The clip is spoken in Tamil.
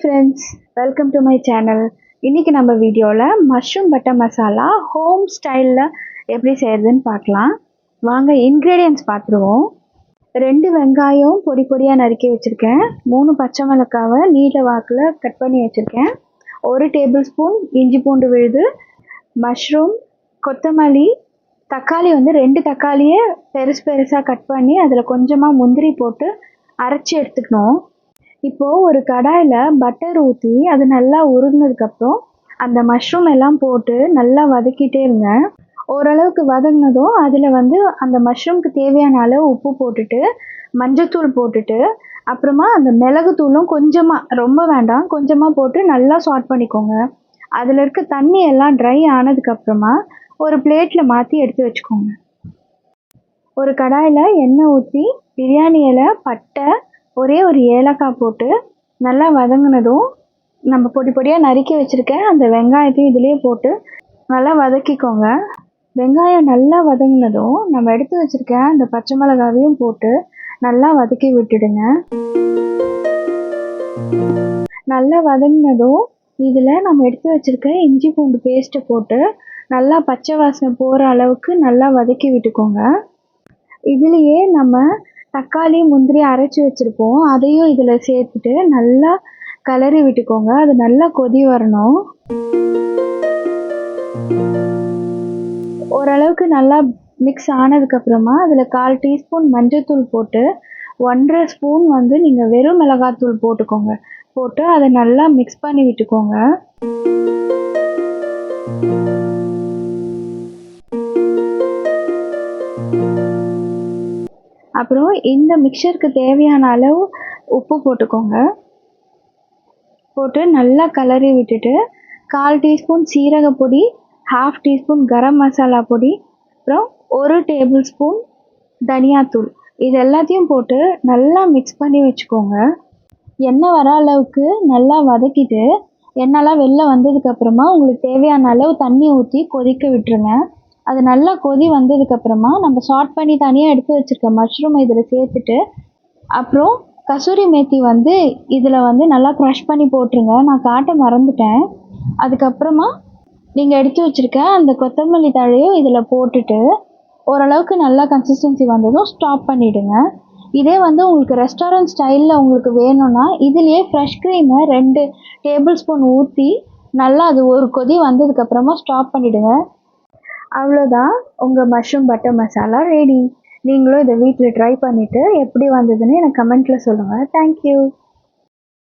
Friends, welcome to my channel. இன்றைக்கி நம்ம வீடியோவில் மஷ்ரூம் பட்டர் மசாலா ஹோம் ஸ்டைலில் எப்படி செய்கிறதுன்னு பார்க்கலாம். வாங்க இன்க்ரீடியன்ட்ஸ் பார்த்துருவோம். 2 வெங்காயம் பொடி பொடியாக நறுக்கி வச்சுருக்கேன். 3 பச்சை மிளகாவை நீல வாக்கில் கட் பண்ணி வச்சுருக்கேன். 1 டேபிள் ஸ்பூன் இஞ்சி பூண்டு விழுது, மஷ்ரூம், கொத்தமல்லி, தக்காளி 2 தக்காளியை பெருசாக கட் பண்ணி அதில் கொஞ்சமாக முந்திரி போட்டு அரைச்சி எடுத்துக்கணும். இப்போது ஒரு கடாயில் பட்டர் ஊற்றி அது நல்லா உருகினதுக்கப்புறம் அந்த மஷ்ரூம் எல்லாம் போட்டு நல்லா வதக்கிட்டே இருங்க. ஓரளவுக்கு வதங்கினதும் அதில் அந்த மஷ்ரூம்க்கு தேவையான அளவு உப்பு போட்டுட்டு மஞ்சத்தூள் போட்டுட்டு அப்புறமா அந்த மிளகுத்தூளும் கொஞ்சமாக, ரொம்ப வேண்டாம், கொஞ்சமாக போட்டு நல்லா சாட் பண்ணிக்கோங்க. அதில் இருக்க தண்ணி எல்லாம் ட்ரை ஆனதுக்கப்புறமா ஒரு பிளேட்டில் மாற்றி எடுத்து வச்சுக்கோங்க. ஒரு கடாயில் எண்ணெய் ஊற்றி பிரியாணி இலை, பட்டை, ஒரே ஒரு ஏலக்காய் போட்டு நல்லா வதங்கினதும் நம்ம பொடி பொடியாக நறுக்கி வச்சுருக்கேன் அந்த வெங்காயத்தையும் இதிலே போட்டு நல்லா வதக்கிக்கோங்க. வெங்காயம் நல்லா வதங்கினதும் நம்ம எடுத்து வச்சுருக்க அந்த பச்சை மிளகாவையும் போட்டு நல்லா வதக்கி விட்டுடுங்க. நல்லா வதங்கினதும் இதில் நம்ம எடுத்து வச்சுருக்க இஞ்சி பூண்டு பேஸ்ட்டை போட்டு நல்லா பச்சை வாசனை போகிற அளவுக்கு நல்லா வதக்கி விட்டுக்கோங்க. இதுலேயே நம்ம தக்காளி, முந்திரி அரைச்சி வச்சுருப்போம், அதையும் இதில் சேர்த்துட்டு நல்லா கிளறி விட்டுக்கோங்க. அது நல்லா கொதி வரணும். ஓரளவுக்கு நல்லா மிக்ஸ் ஆனதுக்கப்புறமா அதில் 1/4 டீஸ்பூன் மஞ்சள்தூள் போட்டு 1.5 ஸ்பூன் நீங்கள் வெறும் மிளகாத்தூள் போட்டுக்கோங்க. போட்டு அதை நல்லா மிக்ஸ் பண்ணி விட்டுக்கோங்க. அப்புறம் இந்த மிக்சருக்கு தேவையான அளவு உப்பு போட்டுக்கோங்க. போட்டு நல்லா கிளறி விட்டுட்டு 1/4 டீஸ்பூன் சீரகப்பொடி, 1/2 டீஸ்பூன் கரம் மசாலா பொடி, அப்புறம் 1 டேபிள் ஸ்பூன் தனியாத்தூள், இது எல்லாத்தையும் போட்டு நல்லா மிக்ஸ் பண்ணி வச்சுக்கோங்க. எண்ணெய் வர அளவுக்கு நல்லா வதக்கிட்டு எண்ணெய்லாம் வெளில வந்ததுக்கப்புறமா உங்களுக்கு தேவையான அளவு தண்ணி ஊற்றி கொதிக்க விட்டுருங்க. அது நல்லா கொதி வந்ததுக்கப்புறமா நம்ம சாட் பண்ணி தனியாக எடுத்து வச்சுருக்க மஷ்ரூமை இதில் சேர்த்துட்டு அப்புறம் கசூரி மேத்தி இதில் நல்லா க்ரஷ் பண்ணி போட்டுருங்க. நான் காட்ட மறந்துட்டேன். அதுக்கப்புறமா நீங்கள் எடுத்து வச்சுருக்க அந்த கொத்தமல்லி தழையும் இதில் போட்டுட்டு ஓரளவுக்கு நல்லா கன்சிஸ்டன்சி வந்ததும் ஸ்டாப் பண்ணிவிடுங்க. இதே உங்களுக்கு ரெஸ்டாரண்ட் ஸ்டைலில் உங்களுக்கு வேணும்னா இதுலேயே ஃப்ரெஷ் க்ரீமை 2 டேபிள் ஸ்பூன் ஊற்றி நல்லா அது ஒரு கொதி வந்ததுக்கப்புறமா ஸ்டாப் பண்ணிவிடுங்க. அவ்வளோதான், உங்கள் மஷ்ரூம் பட்டர் மசாலா ரெடி. நீங்களும் இதை வீட்டில் ட்ரை பண்ணிவிட்டு எப்படி வந்ததுன்னு எனக்கு கமெண்ட்டில் சொல்லுங்கள். தேங்க்யூ.